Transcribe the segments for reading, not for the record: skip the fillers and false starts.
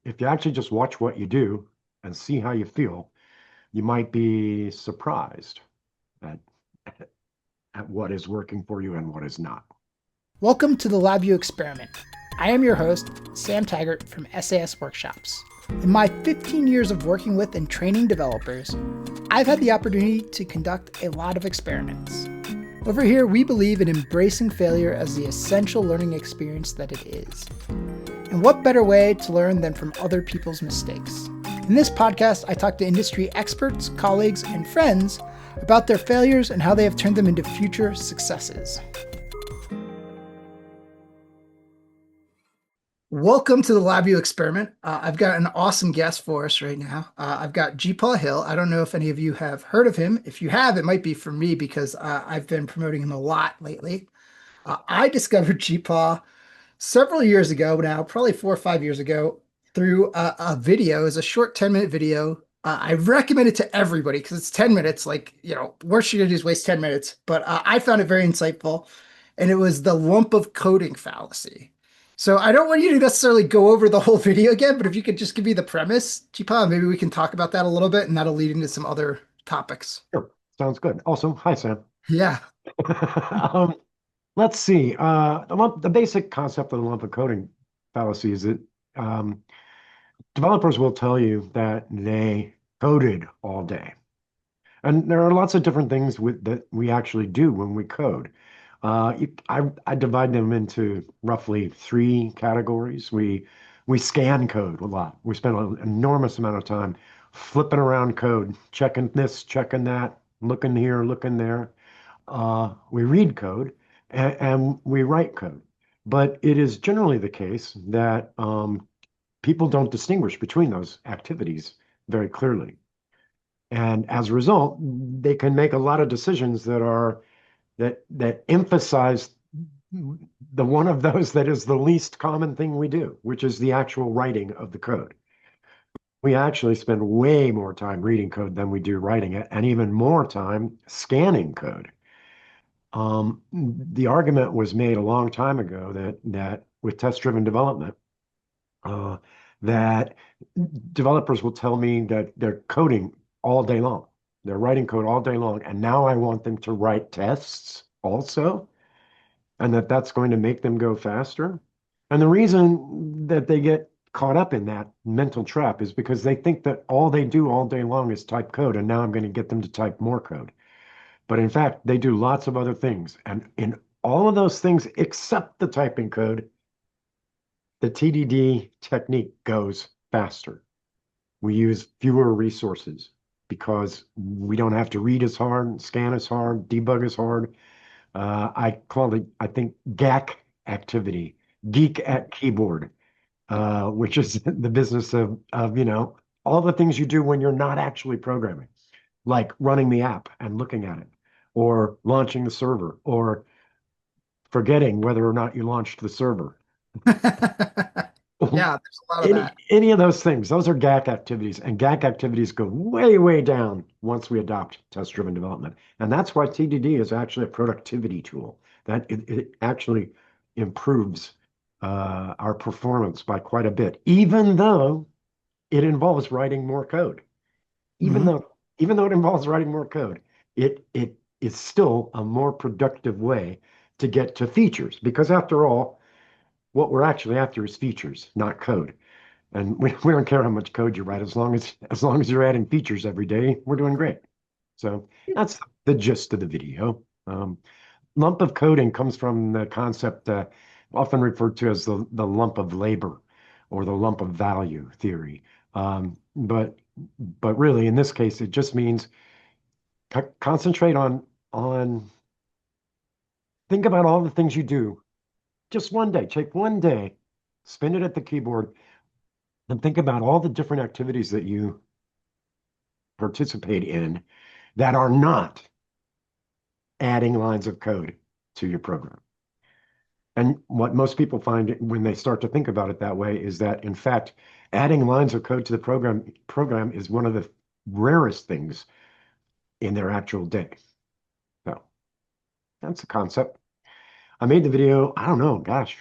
if you actually just watch what you do and see how you feel, you might be surprised at, at what is working for you and what is not. Welcome to the LabVIEW Experiment. I am your host, Sam Taggart from SAS Workshops. In my 15 years of working with and training developers, I've had the opportunity to conduct a lot of experiments. Over here, we believe in embracing failure as the essential learning experience that it is. And what better way to learn than from other people's mistakes? In this podcast, I talk to industry experts, colleagues, and friends about their failures and how they have turned them into future successes. Welcome to the LabVIEW Experiment. I've got an awesome guest for us right now. I've got GeePaw Hill. I don't know if any of you have heard of him. If you have, it might be from me because I've been promoting him a lot lately. I discovered GeePaw several years ago now, probably 4 or 5 years ago, through a video. It's a short 10-minute video. I recommend it to everybody because it's 10 minutes. Like, worst you're going to do is waste 10 minutes. But I found it very insightful. And it was the lump of coding fallacy. So I don't want you to necessarily go over the whole video again, but if you could just give me the premise, Chipa, maybe we can talk about that a little bit and that'll lead into some other topics. Sure, sounds good. Also, hi, Sam. Yeah. um, let's see. The basic concept of the lump of coding fallacy is that um, developers will tell you that they coded all day. And there are lots of different things that we actually do when we code. I divide them into roughly three categories. We scan code a lot. We spend an enormous amount of time flipping around code, checking this, checking that, looking here, looking there. We read code and we write code. But it is generally the case that people don't distinguish between those activities very clearly. And as a result, they can make a lot of decisions that emphasize the one of those that is the least common thing we do, which is the actual writing of the code. We actually spend way more time reading code than we do writing it, and even more time scanning code. The argument was made a long time ago that with test-driven development, uh, that developers will tell me that they're coding all day long. They're writing code all day long, and now I want them to write tests also, and that's going to make them go faster. And the reason that they get caught up in that mental trap is because they think that all they do all day long is type code, and now I'm going to get them to type more code. But in fact, they do lots of other things. And in all of those things, except the typing code, the TDD technique goes faster. We use fewer resources because we don't have to read as hard, scan as hard, debug as hard. I call it, I think, GAC activity, geek at keyboard, which is the business of all the things you do when you're not actually programming, like running the app and looking at it, or launching the server, or forgetting whether or not you launched the server. Yeah, there's a lot of Any that. any of those things, those are GAC activities, and GAC activities go way, way down once we adopt test-driven development. And that's why TDD is actually a productivity tool, that it actually improves our performance by quite a bit, even though it involves writing more code. Even Mhm. though even though it involves writing more code, it is still a more productive way to get to features, because after all, what we're actually after is features, not code. And we don't care how much code you write, as long as you're adding features every day, we're doing great. So that's the gist of the video. Lump of coding comes from the concept often referred to as the lump of labor or the lump of value theory. But really, in this case, it just means concentrate on think about all the things you do. Just one day, take one day, spend it at the keyboard, and think about all the different activities that you participate in that are not adding lines of code to your program. And what most people find when they start to think about it that way is that, in fact, adding lines of code to the program is one of the rarest things in their actual day. So that's the concept. I made the video, I don't know, gosh,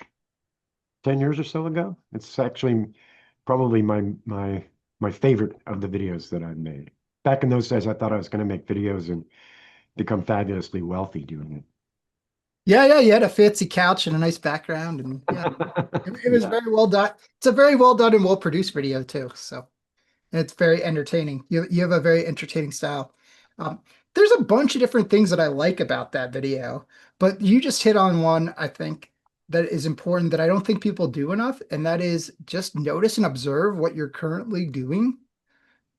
10 years or so ago. It's actually probably my favorite of the videos that I've made. Back in those days, I thought I was going to make videos and become fabulously wealthy doing Yeah, yeah, you had a fancy couch and a nice background, and yeah, it. it was Yeah. very well done. It's a very well done and well produced video too. So and it's very entertaining. You have a very entertaining style. Um, there's a bunch of different things that I like about that video, but you just hit on one I think that is important that I don't think people do enough, and that is just notice and observe what you're currently doing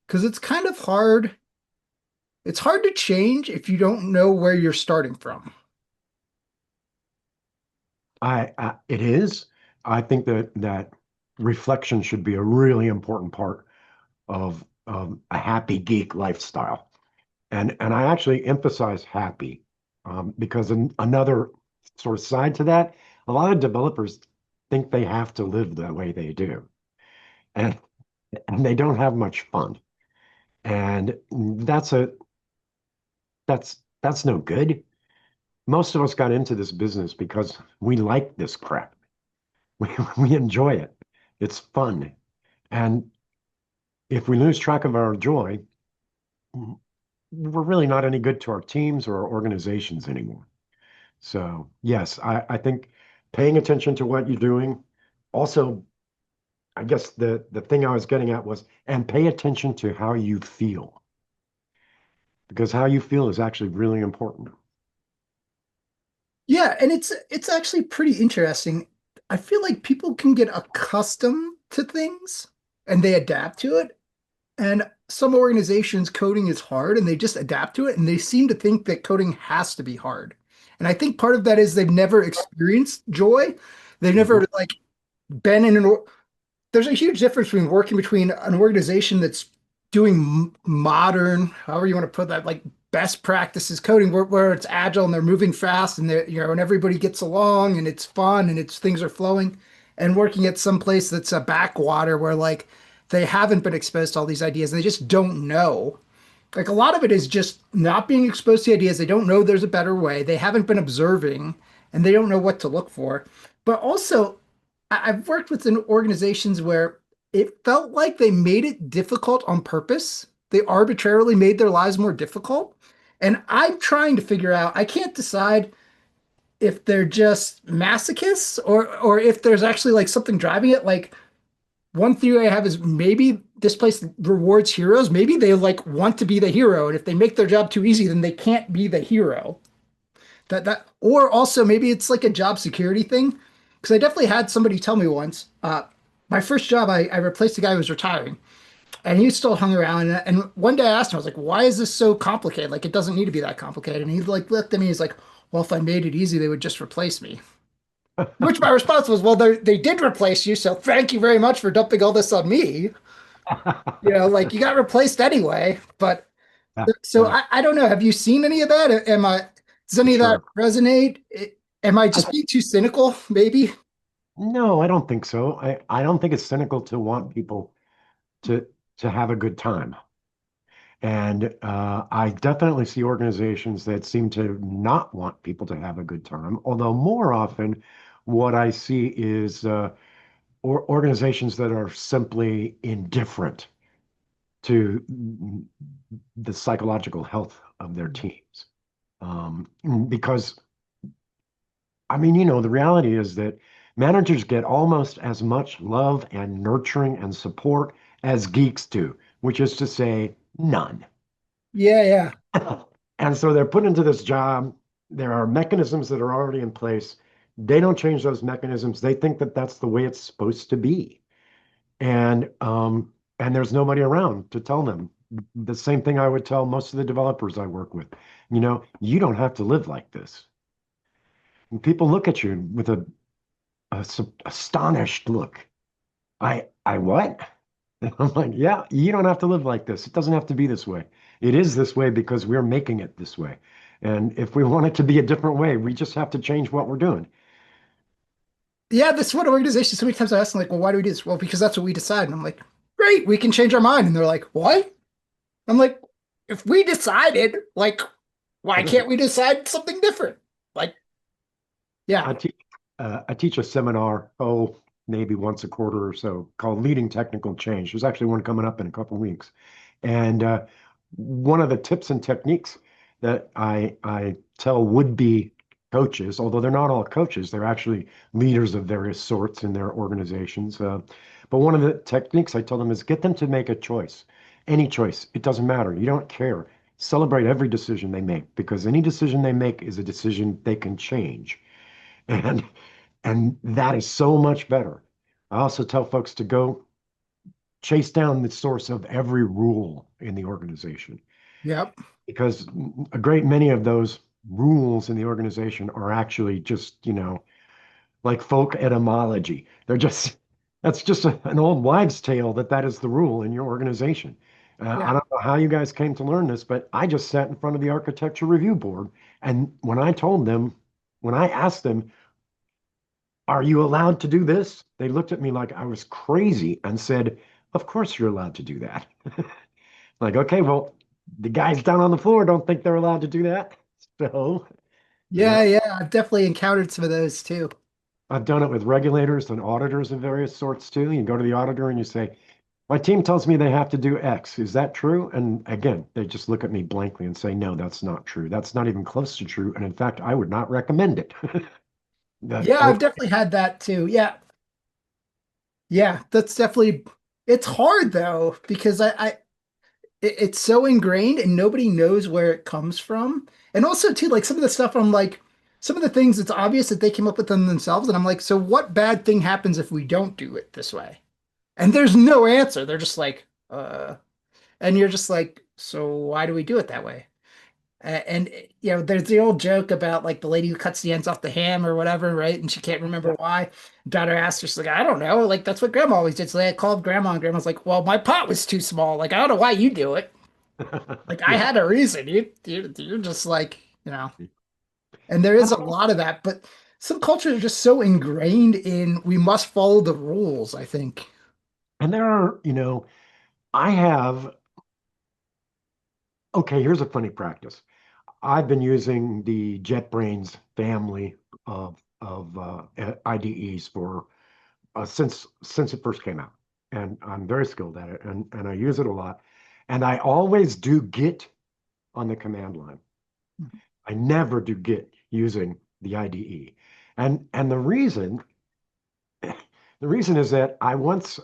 because it's kind of hard. It's hard to change if you don't know where you're starting from. It is. I think that reflection should be a really important part of a happy geek lifestyle. And I actually emphasize happy because another sort of side to that, a lot of developers think they have to live the way they do, and and they don't have much fun. And that's no good. Most of us got into this business because we like this crap. We enjoy it. It's fun. And if we lose track of our joy, we're really not any good to our teams or our organizations anymore. So yes, I think paying attention to what you're doing. Also, I guess the thing I was getting at was, and pay attention to how you feel, because how you feel is actually really important. Yeah, and it's actually pretty interesting. I feel like people can get accustomed to things and they adapt to it. And some organizations, coding is hard and they just adapt to it and they seem to think that coding has to be hard. And I think part of that is they've never experienced joy. They've never Mhm. like been in there's a huge difference between an organization that's doing modern, however you want to put that, like best practices coding, where it's agile and they're moving fast and and everybody gets along and it's fun and it's things are flowing, and working at some place that's a backwater where like they haven't been exposed to all these ideas and they just don't know. Like a lot of it is just not being exposed to ideas. They don't know there's a better way. They haven't been observing and they don't know what to look for. But also, I've worked within organizations where it felt like they made it difficult on purpose. They arbitrarily made their lives more difficult. And I'm trying to figure out, I can't decide if they're just masochists or if there's actually like something driving it. Like one theory I have is maybe this place rewards heroes. Maybe they like want to be the hero, and if they make their job too easy, then they can't be the hero. Or also maybe it's like a job security thing. Because I definitely had somebody tell me once, my first job, I replaced a guy who was retiring, and he still hung around. And one day I asked him, I was like, "Why is this so complicated? Like, it doesn't need to be that complicated." And he like looked at me, he's like, "Well, if I made it easy, they would just replace me." Which my response was, "Well, they did replace you, so thank you very much for dumping all this on me. Like you got replaced anyway." But Yeah, so yeah, I don't know. Have you seen any of that? Does for any of that sure. resonate? Am I I, just being too cynical? Maybe. no, I don't think so. I don't think it's cynical to want people to to have a good time. And I definitely see organizations that seem to not want people to have a good time. Although more often, what I see is or organizations that are simply indifferent to the psychological health of their teams. Um, because, I mean, the reality is that managers get almost as much love and nurturing and support as geeks do, which is to say, none. Yeah, yeah. And so they're put into this job. There are mechanisms that are already in place. They don't change those mechanisms. They think that that's the way it's supposed to be. And there's nobody around to tell them. The same thing I would tell most of the developers I work with. You don't have to live like this. And people look at you with a astonished look. I what? I'm like, yeah, you don't have to live like this. It doesn't have to be this way. It is this way because we're making it this way. And if we want it to be a different way, we just have to change what we're doing. Yeah, this one organization, so many times I ask them, like, well, why do we do this? Well, because that's what we decide. And I'm like, great, we can change our mind. And they're like, what? I'm like, if we decided, like, why can't we decide something different? Like, yeah. I teach I teach a seminar, oh, maybe once a quarter or so called Leading Technical Change. There's actually one coming up in a couple of weeks. And one of the tips and techniques that I tell would-be coaches, although they're not all coaches, they're actually leaders of various sorts in their organizations. But one of the techniques I tell them is get them to make a choice, any choice. It doesn't matter. You don't care. Celebrate every decision they make because any decision they make is a decision they can change. And and that is so much better. I also tell folks to go chase down the source of every rule in the organization Yep. because a great many of those rules in the organization are actually just, like folk etymology. They're just, that's just an old wives' tale that is the rule in your organization. I Yeah. don't know how you guys came to learn this, but I just sat in front of the architecture review board. And when I asked them, are you allowed to do this? They looked at me like I was crazy and said, of course you're allowed to do that. Like, okay, well, the guys down on the floor don't think they're allowed to do that. So, you know, Yeah, yeah. I've definitely encountered some of those too. I've done it with regulators and auditors of various sorts too. You go to the auditor and you say, my team tells me they have to do X. Is that true? And again, they just look at me blankly and say, no, that's not true. That's not even close to true. And in fact, I would not recommend it. That, Yeah, oh, I've definitely had that too. Yeah. Yeah, that's definitely it's hard though because it's so ingrained and nobody knows where it comes from. And also too, like some of the stuff I'm like, some of the things it's obvious that they came up with them themselves, and I'm like, so what bad thing happens if we don't do it this way? And there's no answer. They're just like, and you're just like, so why do we do it that way? And there's the old joke about like the lady who cuts the ends off the ham or whatever, right? And she can't remember yeah. why. Daughter asks her, she's like, I don't know. Like that's what grandma always did. So they called grandma, and grandma's like, well, my pot was too small. Like I don't know why you do it. Like I Yeah. had a reason. You're just like, and there is a lot of that, but some cultures are just so ingrained in we must follow the rules, I think. And there are, I have, okay, here's a funny practice. I've been using the JetBrains family of IDEs for since it first came out, and I'm very skilled at it, and I use it a lot. And I always do Git on the command line. I never do Git using the IDE, and the reason is that I once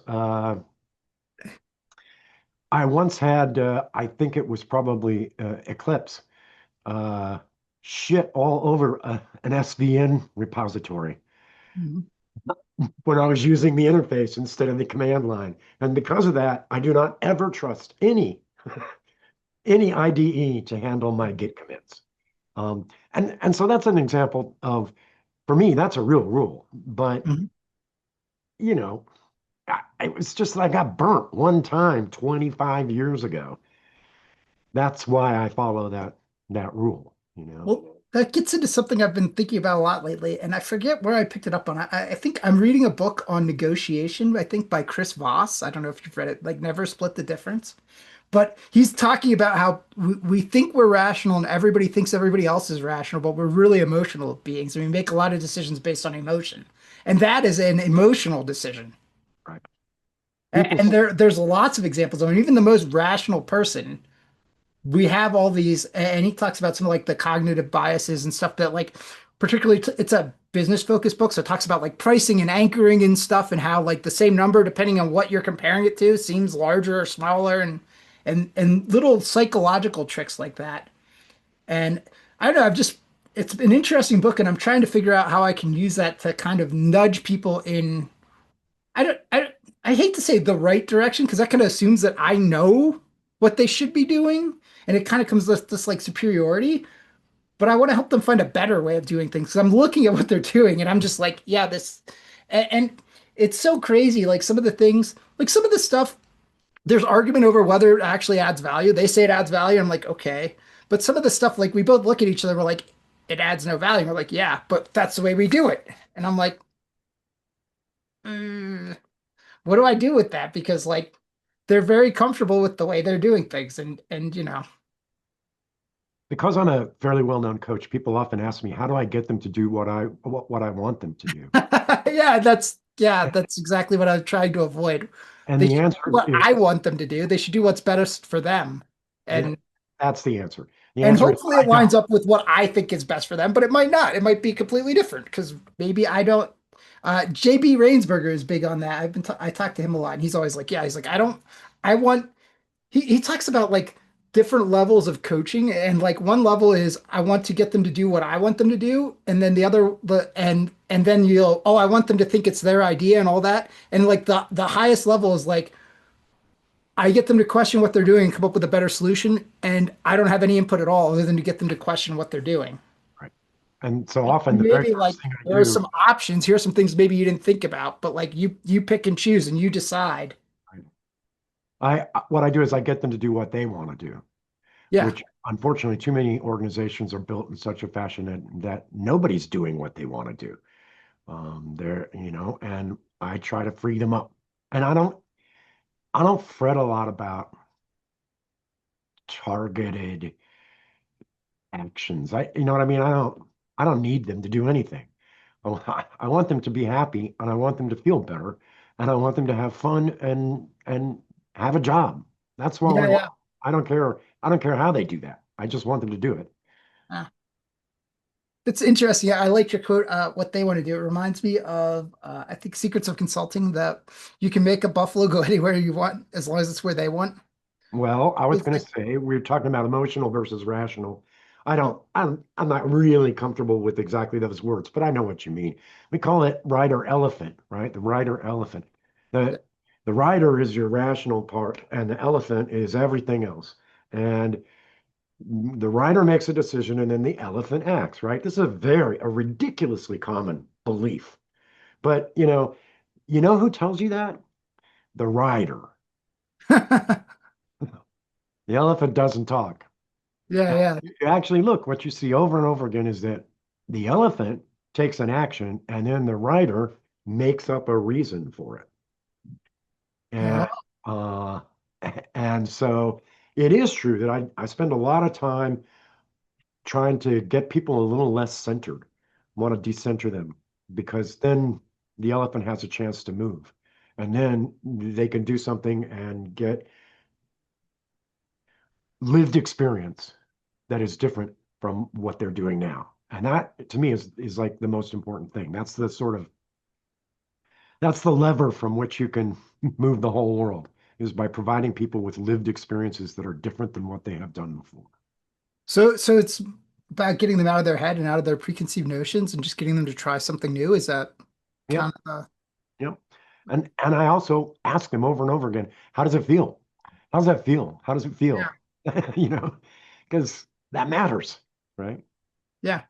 had I think it was probably Eclipse uh, shit all over an SVN repository Mhm. when I was using the interface instead of the command line. And because of that, I do not ever trust any IDE to handle my Git commits. And so that's an example of, for me, that's a real rule. But Mhm. you know, it was just that I got burnt one time 25 years ago. That's why I follow that rule. Well, that gets into something I've been thinking about a lot lately, and I forget where I picked it up on. I think I'm reading a book on negotiation, I think by Chris Voss. I don't know if you've read it, like Never Split the Difference. But he's talking about how we think we're rational and everybody thinks everybody else is rational, but we're really emotional beings. And we make a lot of decisions based on emotion. And that is an emotional decision. Right. People, And there's lots of examples. I mean, even the most rational person, we have all these, and he talks about some of like the cognitive biases and stuff that like, particularly it's a business focused book. So it talks about like pricing and anchoring and stuff and how like the same number, depending on what you're comparing it to, seems larger or smaller and little psychological tricks like that. And I don't know, it's an interesting book and I'm trying to figure out how I can use that to kind of nudge people in I don't I hate to say the right direction because that kind of assumes that I know what they should be doing and it kind of comes with this like superiority, but I want to help them find a better way of doing things. So I'm looking at what they're doing and I'm just like, yeah, this and it's so crazy like some of the things, like some of the stuff there's argument over whether it actually adds value. They say it adds value. I'm like, okay. But some of the stuff, like we both look at each other, we're like, it adds no value. We're like, yeah, but that's the way we do it. And I'm like, mm, what do I do with that? Because like they're very comfortable with the way they're doing things. And because I'm a fairly well-known coach, people often ask me, how do I get them to do what I want them to do? yeah, yeah, that's exactly what I'm trying to avoid. And They the should answer do what is, I want them to do. They should do what's best for them. yeah, And that's the answer. The and answer is, hopefully it I don't. lines up with what I think is best for them, but it might not. It might be completely different because maybe I don't. JB Rainsberger is big on that. I talked to him a lot, and he's always like, yeah, he's like, I don't, I want. He talks about like different levels of coaching, and like one level is I want to get them to do what I want them to do, and then and then you'll I want them to think it's their idea and all that, and like the highest level is like I get them to question what they're doing and come up with a better solution, and I don't have any input at all other than to get them to question what they're doing. Right. And so often the very Maybe like first thing I there are do, some options. Here are some things maybe you didn't think about, but like you pick and choose and you decide. what I do is I get them to do what they want to do, Yeah. which unfortunately too many organizations are built in such a fashion that nobody's doing what they want to do. And I try to free them up. And I don't fret a lot about targeted actions. You know what I mean? I don't need them to do anything. I want them to be happy and I want them to feel better and I want them to have fun and have a job. That's what Yeah, we want. yeah. I don't care how they do that. I just want them to do it. Ah, it's interesting. Yeah, I like your quote, what they want to do. It reminds me of I think Secrets of Consulting that you can make a buffalo go anywhere you want as long as it's where they want. Well, I was It's going to like, say we were talking about emotional versus rational. I'm not really comfortable with exactly those words, but I know what you mean. We call it rider elephant, right? The rider elephant. The the rider is your rational part, and the elephant is everything else. And the rider makes a decision, and then the elephant acts, right? This is a ridiculously common belief. But you know who tells you that? The rider. yeah, The elephant doesn't talk. yeah. You actually look, what you see over and over again is that the elephant takes an action and then the rider makes up a reason for it. And Oh, uh and so it is true that I spend a lot of time trying to get people a little less centered, want to decenter them, because then the elephant has a chance to move. And then they can do something and get lived experience that is different from what they're doing now. And that to me is like the most important thing. That's the lever from which you can move the whole world is by providing people with lived experiences that are different than what they have done before. so it's about getting them out of their head and out of their preconceived notions and just getting them to try something new. Is that Yep, kind of yep. And I also ask them over and over again, how does it feel? How does that feel? How does it yeah, feel? You know, because that matters, right? yeah.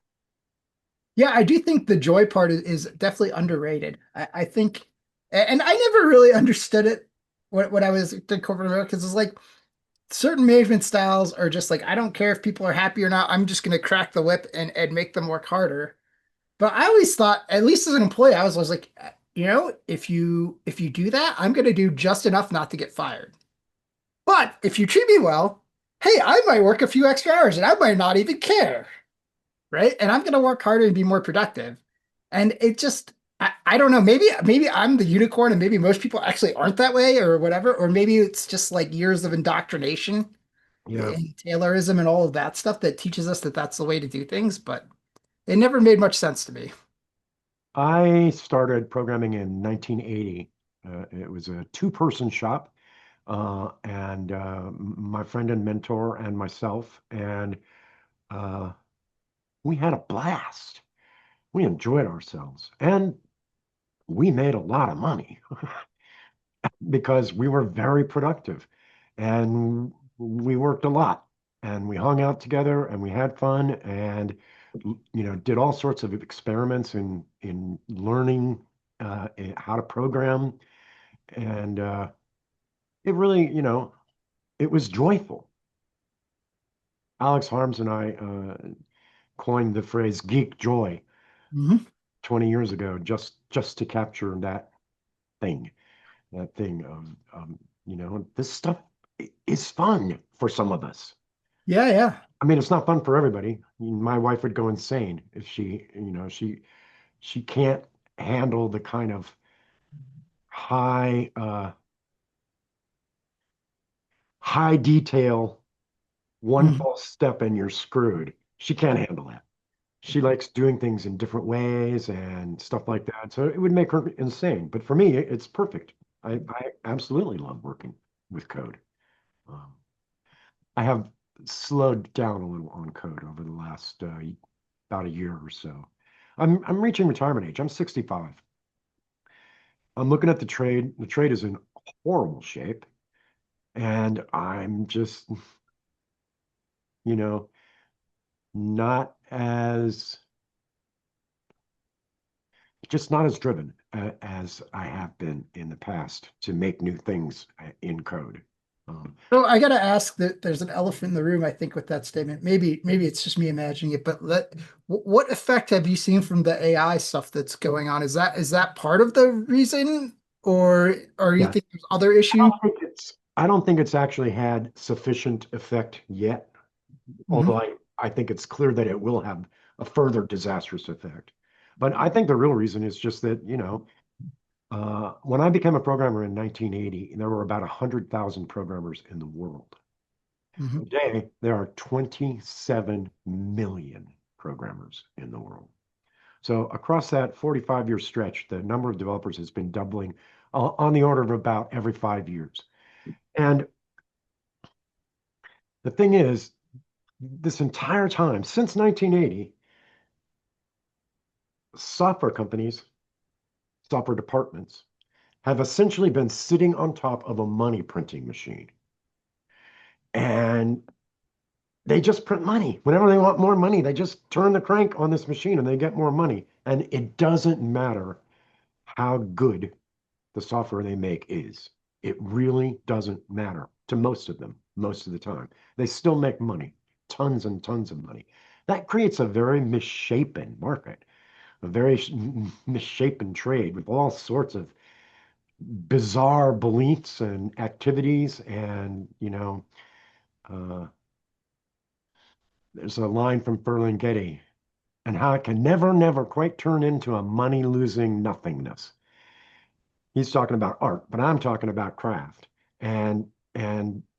Yeah, I do think the joy part is definitely underrated. I think, and I never really understood it when I was in corporate America, because it's like certain management styles are just like, I don't care if people are happy or not. I'm just going to crack the whip and make them work harder. But I always thought, at least as an employee, I was always like, if you do that, I'm going to do just enough not to get fired. But if you treat me well, hey, I might work a few extra hours and I might not even care, right? And I'm going to work harder and be more productive. And it just, I don't know, maybe I'm the unicorn and maybe most people actually aren't that way or whatever, or maybe it's just like years of indoctrination Yeah. and Taylorism and all of that stuff that teaches us that that's the way to do things, but it never made much sense to me. I started programming in 1980. It was a two-person shop, and my friend and mentor and myself, and uh, we had a blast. We enjoyed ourselves, and we made a lot of money because we were very productive, and we worked a lot, and we hung out together, and we had fun, and did all sorts of experiments in learning how to program. And it really, it was joyful. Alex Harms and I coined the phrase geek joy Mhm. 20 years ago, just to capture that thing of, this stuff is fun for some of us. Yeah, yeah. I mean, it's not fun for everybody. My wife would go insane if she can't handle the kind of high detail, one Mhm. false step and you're screwed. She can't handle that. She likes doing things in different ways and stuff like that. So it would make her insane. But for me, it's perfect. I absolutely love working with code. Um, I have slowed down a little on code over the last about a year or so. I'm reaching retirement age. I'm 65. I'm looking at the trade. The trade is in horrible shape, and I'm just, you know, not as just not as driven as I have been in the past to make new things in code. So I gotta ask that there's an elephant in the room, I think, with that statement. Maybe it's just me imagining it, but what effect have you seen from the AI stuff that's going on? Is that part of the reason, or you Yeah, think there's other issues? I don't think it's actually had sufficient effect yet, although Mhm. I think it's clear that it will have a further disastrous effect. But I think the real reason is just that, when I became a programmer in 1980, there were about 100,000 programmers in the world. Mhm. Today, there are 27 million programmers in the world. So across that 45-year stretch, the number of developers has been doubling on the order of about every 5 years. And the thing is, this entire time, since 1980, software companies, software departments have essentially been sitting on top of a money printing machine. And they just print money. Whenever they want more money, they just turn the crank on this machine and they get more money. And it doesn't matter how good the software they make is. It really doesn't matter to most of them, most of the time. They still make money, tons and tons of money. That creates a very misshapen market, a very misshapen trade with all sorts of bizarre beliefs and activities. And, uh, there's a line from Ferlinghetti and how it can never, never quite turn into a money losing nothingness. He's talking about art, but I'm talking about craft. And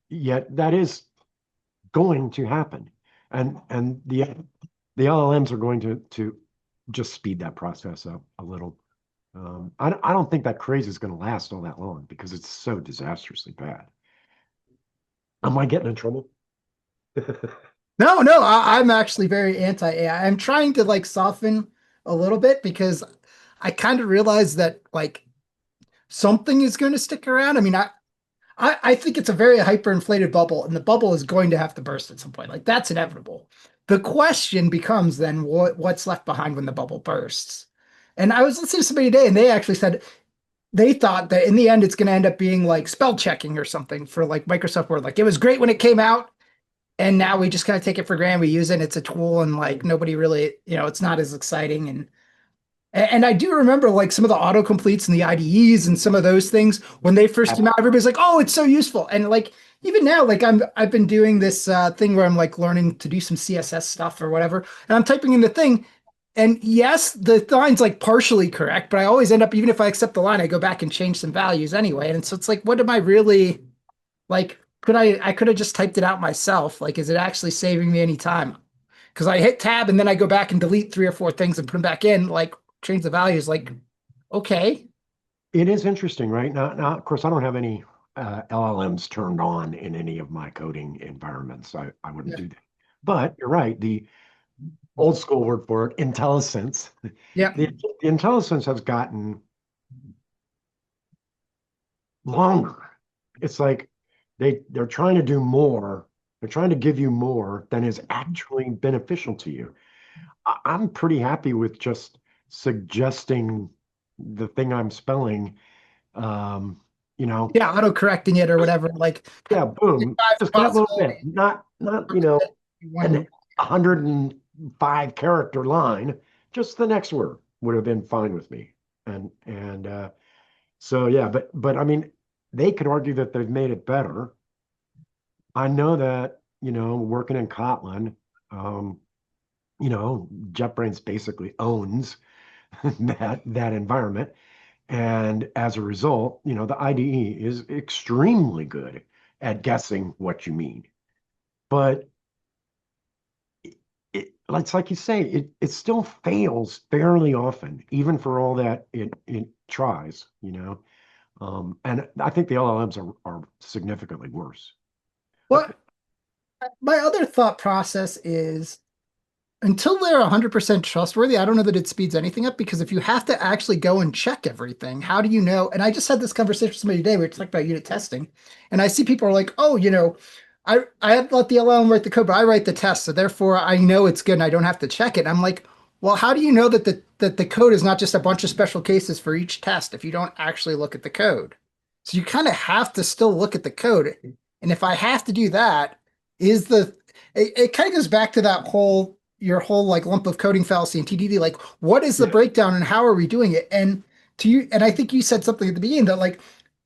yet that is going to happen. And the LLMs are going to just speed that process up a little. I don't think that craze is going to last all that long because it's so disastrously bad. Am I getting in trouble? No, no, I'm actually very anti-AI. I'm trying to like soften a little bit because I kind of realize that like something is going to stick around. I mean, I think it's a very hyperinflated bubble, and the bubble is going to have to burst at some point. Like that's inevitable. The question becomes then what's left behind when the bubble bursts. And I was listening to somebody today, and they actually said they thought that in the end it's going to end up being like spell checking or something for like Microsoft Word. Like it was great when it came out, and now we just kind of take it for granted. We use it, it's a tool, and like nobody really, it's not as exciting. And I do remember like some of the autocompletes and the IDEs and some of those things when they first came out, everybody's like, "Oh, it's so useful." And like even now, like I've been doing this thing where I'm like learning to do some CSS stuff or whatever, and I'm typing in the thing, and yes, the line's like partially correct, but I always end up, even if I accept the line, I go back and change some values anyway. And so it's like, what am I really like? I could have just typed it out myself. Like, is it actually saving me any time? Because I hit tab and then I go back and delete three or four things and put them back in, like change the values. Like, okay, It is interesting, right? Now, of course, I don't have any LLMs turned on in any of my coding environments. I wouldn't yeah, do that. But you're right. The old school word for it, IntelliSense. yeah, The IntelliSense has gotten longer. It's like they're trying to do more. They're trying to give you more than is actually beneficial to you. I'm pretty happy with just suggesting the thing I'm spelling. Um, you know, yeah, auto correcting it or whatever. Like yeah, boom, five just that little bit, possibilities. not an One, 105 character line. Just the next word would have been fine with me. And so yeah, but I mean, they could argue that they've made it better. I know that, working in Kotlin, um, JetBrains basically owns that environment. And as a result, the IDE is extremely good at guessing what you mean. But it's like you say, it still fails fairly often, even for all that it tries. And I think the LLMs are significantly worse. Uh, Well, my other thought process is until they're 100% trustworthy, I don't know that it speeds anything up because if you have to actually go and check everything, how do you know? And I just had this conversation with somebody today. We were talking about unit testing, and I see people are like, "Oh, I have let the LLM write the code, but I write the test, so therefore I know it's good and I don't have to check it." And I'm like, "Well, how do you know that the code is not just a bunch of special cases for each test if you don't actually look at the code?" So you kind of have to still look at the code, and if I have to do that, is the it kind of goes back to that whole your whole like lump of coding fallacy and TDD. Like, what is the yeah. breakdown and how are we doing it? And to you, and I think you said something at the beginning that like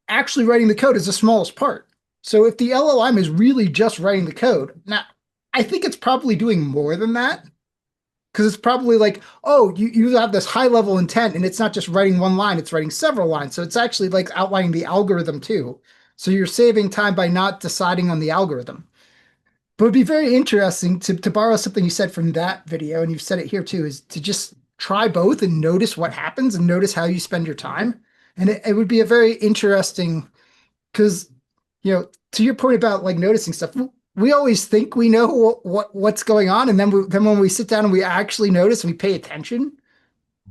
actually writing the code is the smallest part. So if the LLM is really just writing the code, now I think it's probably doing more than that because it's probably like, oh, you have this high level intent and it's not just writing one line, it's writing several lines. So it's actually like outlining the algorithm too. So you're saving time by not deciding on the algorithm. But it'd be very interesting to borrow something you said from that video, and you've said it here too, is to just try both and notice what happens and notice how you spend your time. And it would be a very interesting because, to your point about like noticing stuff, we always think we know what's going on, and then when we sit down and we actually notice and we pay attention,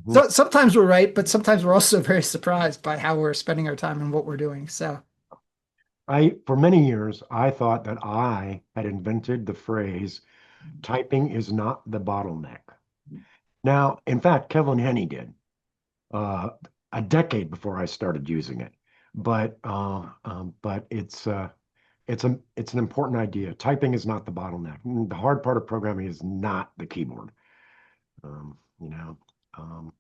Mhm. so sometimes we're right, but sometimes we're also very surprised by how we're spending our time and what we're doing. So For many years, I thought that I had invented the phrase, typing is not the bottleneck. Now, in fact, Kevin Henney did uh, a decade before I started using it. But it's an important idea. Typing is not the bottleneck. The hard part of programming is not the keyboard. Um, you know, um,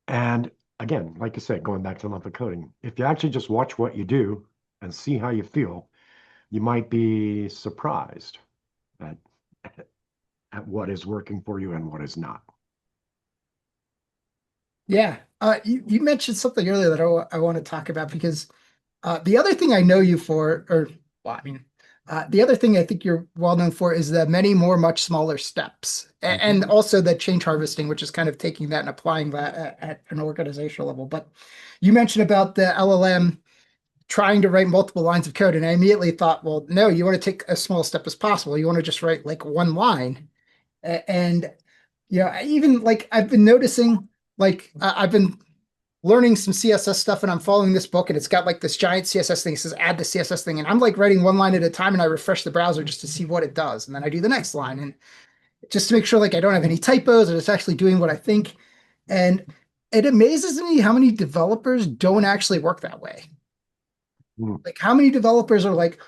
and again, like I said, going back to lump of coding, if you actually just watch what you do and see how you feel, you might be surprised at at what is working for you and what is not. yeah, you mentioned something earlier that I want to talk about because the other thing I know you for, or well, I mean, the other thing I think you're well known for is the many more much smaller steps, and Mhm. also the change harvesting, which is kind of taking that and applying that at an organizational level. But you mentioned about the LLM trying to write multiple lines of code, and I immediately thought, well, no, you want to take as small step as possible. You want to just write like one line, and even like I've been noticing, like I've been learning some CSS stuff and I'm following this book and it's got like this giant CSS thing. It says add the CSS thing. And I'm like writing one line at a time and I refresh the browser just to see what it does. And then I do the next line and just to make sure like I don't have any typos and it's actually doing what I think. And it amazes me how many developers don't actually work that way. Mm. Like how many developers are like,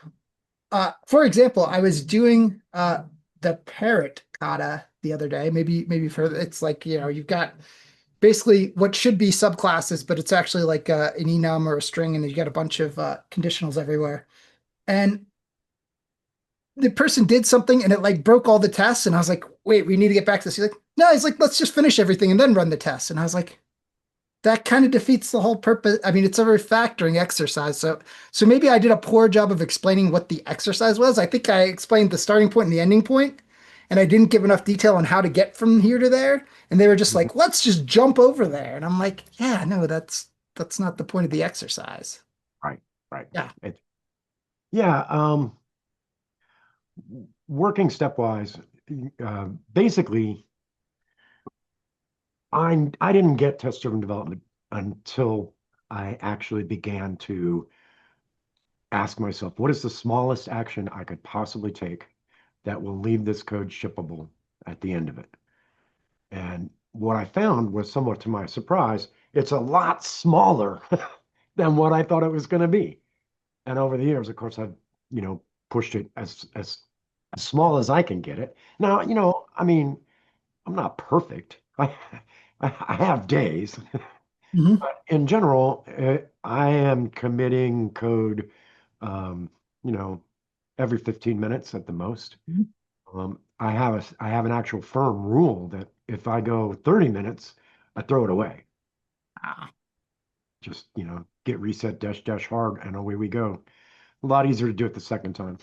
for example, I was doing the parrot kata the other day. Maybe for it's like, you've got basically what should be subclasses, but it's actually like an enum or a string, and you got a bunch of conditionals everywhere. And the person did something, and it like broke all the tests. And I was like, "Wait, we need to get back to this." He's like, "No," he's like, "Let's just finish everything and then run the test." And I was like, "That kind of defeats the whole purpose." I mean, it's a refactoring exercise, so maybe I did a poor job of explaining what the exercise was. I think I explained the starting point and the ending point, and I didn't give enough detail on how to get from here to there. And they were just Mhm. like, "Let's just jump over there." And I'm like, "Yeah, no, that's not the point of the exercise." Right, right. Yeah. It, yeah, working stepwise, basically, I didn't get test-driven development until I actually began to ask myself, what is the smallest action I could possibly take that will leave this code shippable at the end of it? And what I found was somewhat to my surprise, it's a lot smaller than what I thought it was going to be. And over the years, of course, I've, pushed it as small as I can get it. Now, I mean, I'm not perfect. I have days, Mhm. but in general, I am committing code, um, you know, every 15 minutes at the most. I have an actual firm rule that if I go 30 minutes, I throw it away. Ah. just, get reset dash dash hard and away we go. A lot easier to do it the second time.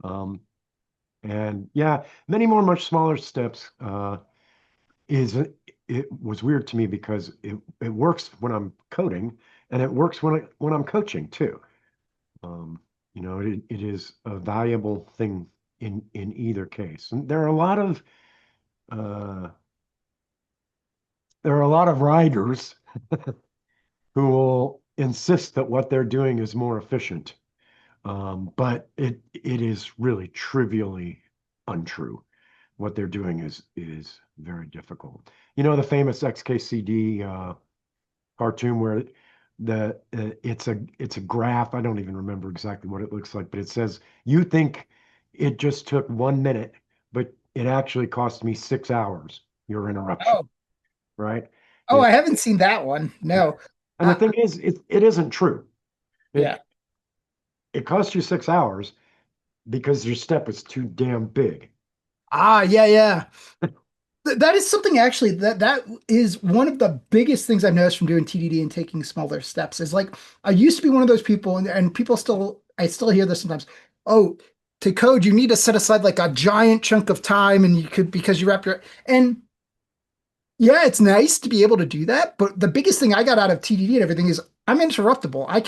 Um, and yeah, many more much smaller steps is it was weird to me because it works when I'm coding and it works when I'm coaching too. Um, it is a valuable thing in either case. And uh, there are a lot of riders who will insist that what they're doing is more efficient. But it is really trivially untrue. What they're doing is very difficult. You know the famous XKCD cartoon where it's a graph. I don't even remember exactly what it looks like, but it says you think it just took 1 minute, but it actually cost me 6 hours. Your interruption, Oh, right? oh, I It, haven't seen that one. No. and the Uh, thing is, it isn't true. yeah. It it cost you 6 hours because your step is too damn big. Ah, yeah, yeah. That is something actually that is one of the biggest things I've noticed from doing TDD and taking smaller steps is like I used to be one of those people and people still I still hear this sometimes. Oh, to code you need to set aside like a giant chunk of time and you could because you wrap your and yeah, it's nice to be able to do that, but the biggest thing I got out of TDD and everything is I'm interruptible. I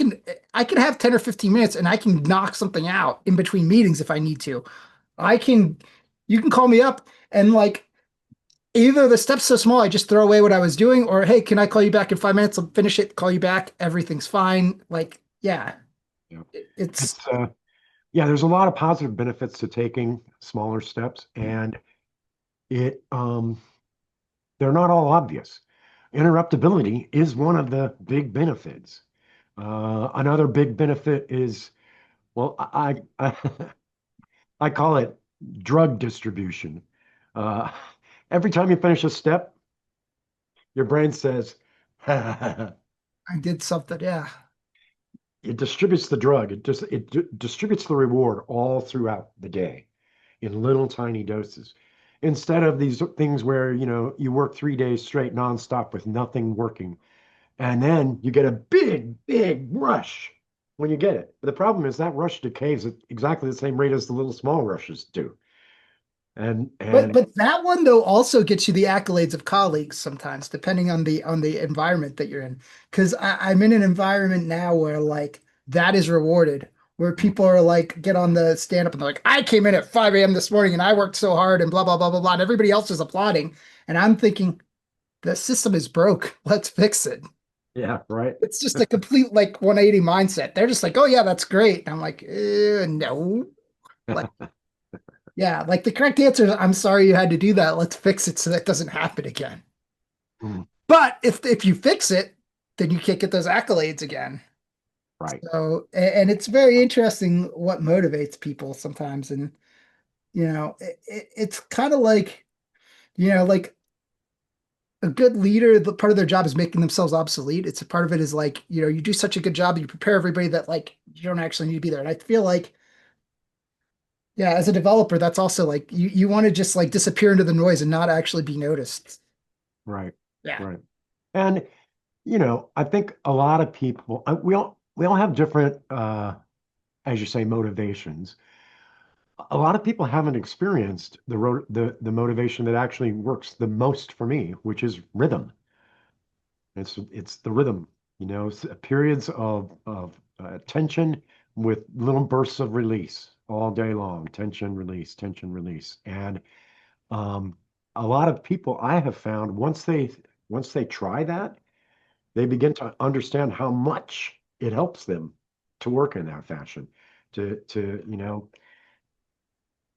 can have 10 or 15 minutes and I can knock something out in between meetings if I need to. I can you can call me up and like either the step's so small I just throw away what I was doing, or hey, can I call you back in 5 minutes? I'll finish it, call you back. Everything's fine. Like, yeah, Yeah. it's It's yeah, there's a lot of positive benefits to taking smaller steps, and it they're not all obvious. Interruptibility is one of the big benefits. Another big benefit is, well, I call it drug distribution. Uh, every time you finish a step, your brain says, I did something. Yeah. it distributes the drug. It distributes the reward all throughout the day in little tiny doses. Instead of these things where, you work 3 days straight nonstop with nothing working, and then you get a big, big rush when you get it. But the problem is that rush decays at exactly the same rate as the little small rushes do. And But and but that one though also gets you the accolades of colleagues sometimes, depending on the environment that you're in. Because I'm in an environment now where like that is rewarded, where people are like get on the stand up and they're like, I came in at 5 a.m. this morning and I worked so hard and blah blah blah blah blah. And everybody else is applauding. And I'm thinking, the system is broke. Let's fix it. yeah, right. It's just a complete like 180 mindset. They're just like, oh yeah, that's great. And I'm like, no. Like, yeah, like the correct answer is, I'm sorry you had to do that. Let's fix it so that doesn't happen again. Mm, But if you fix it, then you can't get those accolades again. right, So, and it's very interesting what motivates people sometimes. And, it's kind of like, like a good leader, the part of their job is making themselves obsolete. It's a part of it is like, you do such a good job, you prepare everybody that like you don't actually need to be there. And I feel like, yeah, as a developer, that's also like you want to just like disappear into the noise and not actually be noticed. right, Yeah. right. And I think a lot of people we all have different as you say motivations. A lot of people haven't experienced the motivation that actually works the most for me, which is rhythm. It's the rhythm, periods of tension with little bursts of release all day long. Tension, release, and um, a lot of people I have found once they try that, they begin to understand how much it helps them to work in that fashion. To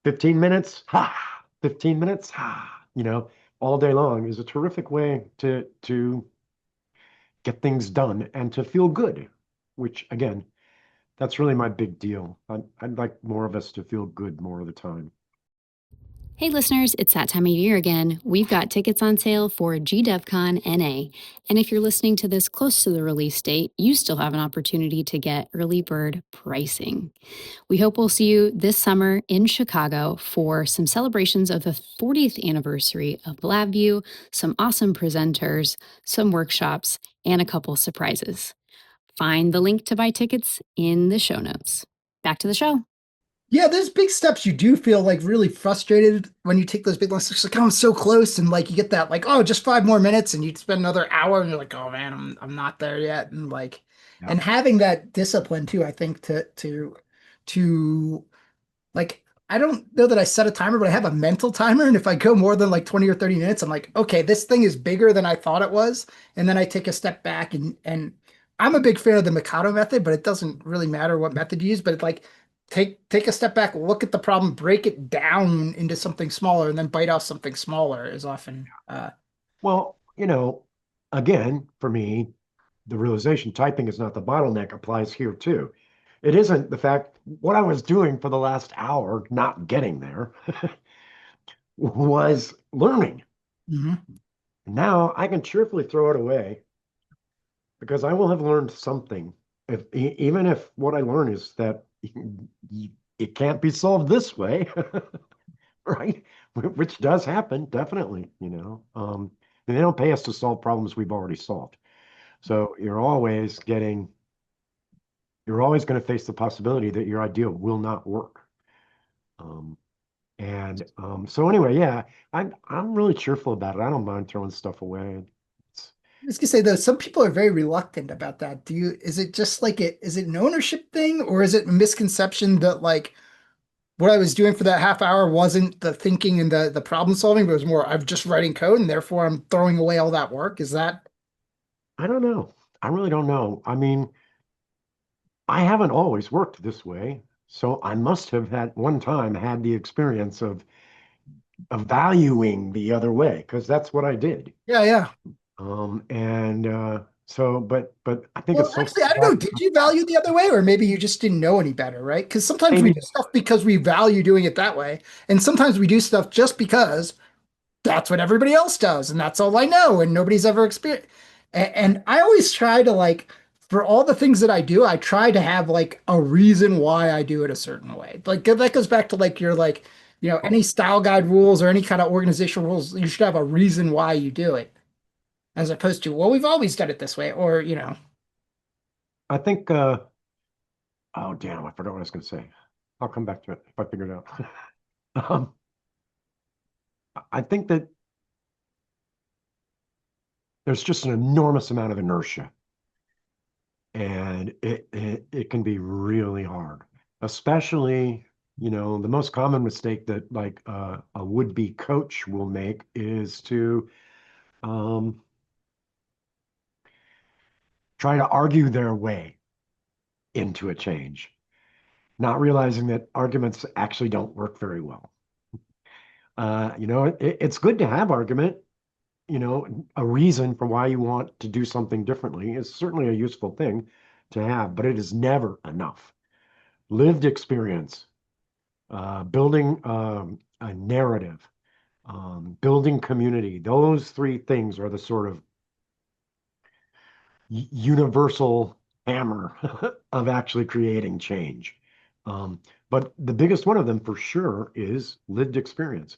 15 minutes, ha, 15 minutes, ha, all day long is a terrific way to get things done and to feel good, which again, that's really my big deal. I'd like more of us to feel good more of the time. Hey listeners, it's that time of year again. We've got tickets on sale for GDevCon N.A. And if you're listening to this close to the release date, you still have an opportunity to get early bird pricing. We hope we'll see you this summer in Chicago for some celebrations of the 40th anniversary of LabVIEW, some awesome presenters, some workshops, and a couple surprises. Find the link to buy tickets in the show notes. Back to the show. Yeah, there's big steps you do feel like really frustrated when you take those big ones. It's like, oh, I'm so close, and like you get that, like, oh, just 5 more minutes, and you spend another hour, and you're like, oh man, I'm not there yet, and like, Yeah. and having that discipline too, I think to like, I don't know that I set a timer, but I have a mental timer. And if I go more than like 20 or 30 minutes, I'm like, okay, this thing is bigger than I thought it was. And then I take a step back and I'm a big fan of the Mikado method, but it doesn't really matter what method you use. But it's like take a step back, look at the problem, break it down into something smaller, and then bite off something smaller is often Well, again, for me, the realization typing is not the bottleneck applies here too. It isn't the fact what I was doing for the last hour, not getting there, was learning. Mhm. Now I can cheerfully throw it away because I will have learned something. Even if what I learn is that it can't be solved this way, right? Which does happen, definitely, and they don't pay us to solve problems we've already solved. So you're always going to face the possibility that your idea will not work. Um, so anyway, yeah, I'm really cheerful about it. I don't mind throwing stuff away. It's, I was gonna say though, some people are very reluctant about that. Is it just like is it an ownership thing, or is it a misconception that like what I was doing for that half hour wasn't the thinking and the problem solving, but it was more I'm just writing code and therefore I'm throwing away all that work. Is that I don't know. I really don't know. I mean, I haven't always worked this way, so I must have at one time had the experience of valuing the other way because that's what I did. yeah, yeah. But I think Well, it's so actually, I don't far know. back. Did you value the other way, or maybe you just didn't know any better, right? Because sometimes we Maybe do stuff because we value doing it that way, and sometimes we do stuff just because that's what everybody else does, and that's all I know, and nobody's ever experienced. And I always try to like, for all the things that I do, I try to have like a reason why I do it a certain way. Like that goes back to like your like, any style guide rules or any kind of organizational rules. You should have a reason why you do it, as opposed to, well, we've always done it this way, or I think oh damn, I forgot what I was gonna say. I'll come back to it if I figure it out. Um, I think that there's just an enormous amount of inertia, and it can be really hard, especially, the most common mistake that like a would-be coach will make is to um, try to argue their way into a change, not realizing that arguments actually don't work very well. It's good to have argument, a reason for why you want to do something differently is certainly a useful thing to have, but it is never enough. Lived experience, building a narrative, building community, those three things are the sort of universal hammer of actually creating change. But the biggest one of them for sure is lived experience.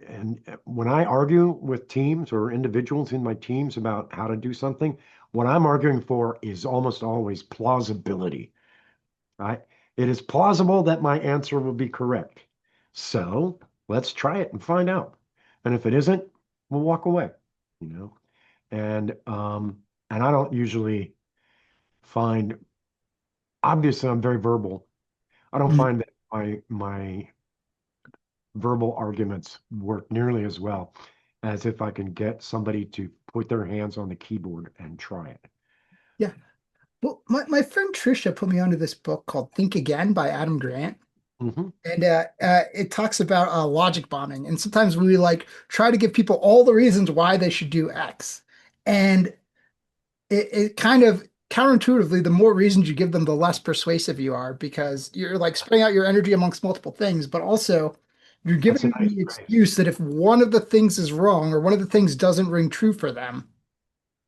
And when I argue with teams or individuals in my teams about how to do something, what I'm arguing for is almost always plausibility, right? It is plausible that my answer will be correct. So let's try it and find out. And if it isn't, we'll walk away, you know? And and I don't usually find, obviously I'm very verbal. I don't Mm. find that my verbal arguments work nearly as well as if I can get somebody to put their hands on the keyboard and try it. Yeah. Well, my friend Trisha put me onto this book called Think Again by Adam Grant. Hmm. And it talks about logic bombing. And sometimes we like try to give people all the reasons why they should do X. And it kind of counterintuitively, the more reasons you give them, the less persuasive you are because you're like spreading out your energy amongst multiple things. But also, You're That's a giving them nice the phrase. excuse that if one of the things is wrong or one of the things doesn't ring true for them,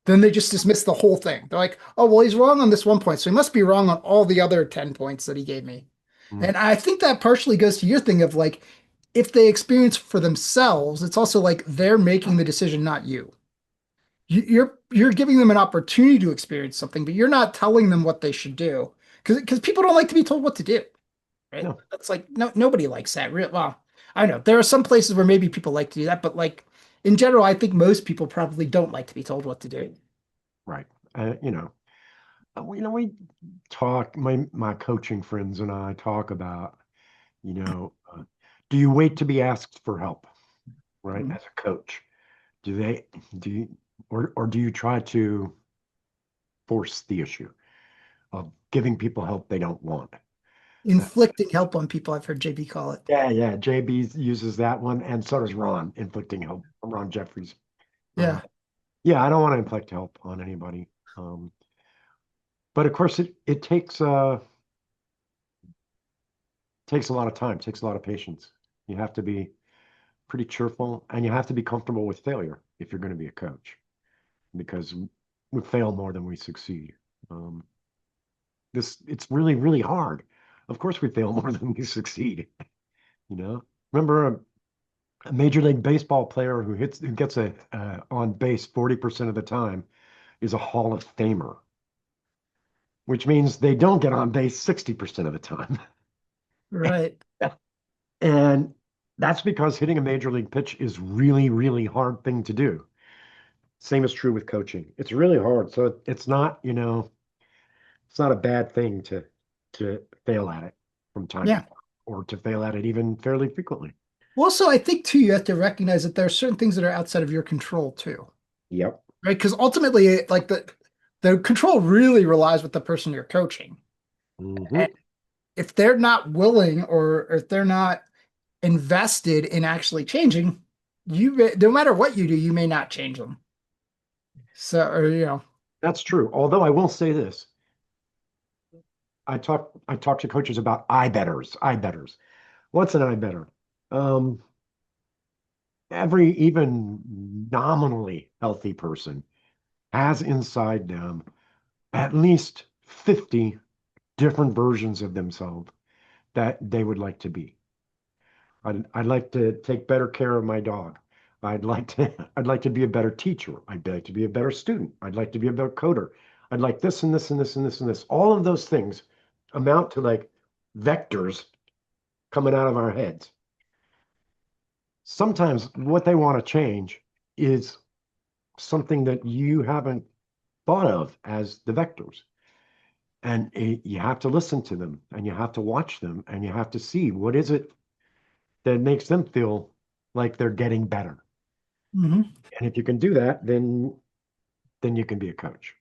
then they just dismiss the whole thing. They're like, oh, well, he's wrong on this one point, so he must be wrong on all the other 10 points that he gave me. Mm, And I think that partially goes to your thing of like, if they experience for themselves, it's also like they're making the decision, not you. You're giving them an opportunity to experience something, but you're not telling them what they should do because people don't like to be told what to do, right? no, That's like nobody likes that. Well, I know there are some places where maybe people like to do that, but like in general, I think most people probably don't like to be told what to do. right. You know, we talk. My coaching friends and I talk about, you know, do you wait to be asked for help, right? Mhm. As a coach, do they do you, or do you try to force the issue of giving people help they don't want? Uh, Inflicting help on people, I've heard JB call it. yeah. JB uses that one, and so does Ron, inflicting help. Ron Jeffries. Uh, Yeah. yeah, I don't want to inflict help on anybody. But of course, it takes a lot of time, takes a lot of patience. You have to be pretty cheerful, and you have to be comfortable with failure if you're going to be a coach, because we fail more than we succeed. Um, it's really, really hard. Of course, we fail more than we succeed. You know, remember a Major League Baseball player who gets a on base 40% of the time is a Hall of Famer, which means they don't get on base 60% of the time. Right. And that's because hitting a major league pitch is really, really hard thing to do. Same is true with coaching. It's really hard. So it's not, it's not a bad thing to fail at it from time to Yeah. time or to fail at it even fairly frequently. Well, so I think too, you have to recognize that there are certain things that are outside of your control too, Yep. right? Because ultimately, like the control really relies with the person you're coaching. And Hmm. if they're not willing or if they're not invested in actually changing, no matter what you do, you may not change them. So, or That's true. Although I will say this, I talk to coaches about I betters. I betters. What's an I better? Um, every even nominally healthy person has inside them at least 50 different versions of themselves that they would like to be. I'd like to take better care of my dog. I'd like to be a better teacher. I'd like to be a better student. I'd like to be a better coder. I'd like this and this and this and this and this. All of those things amount to like vectors coming out of our heads. Sometimes what they want to change is something that you haven't thought of as the vectors. And you have to listen to them and you have to watch them and you have to see what is it that makes them feel like they're getting better. Mhm. And if you can do that, then you can be a coach.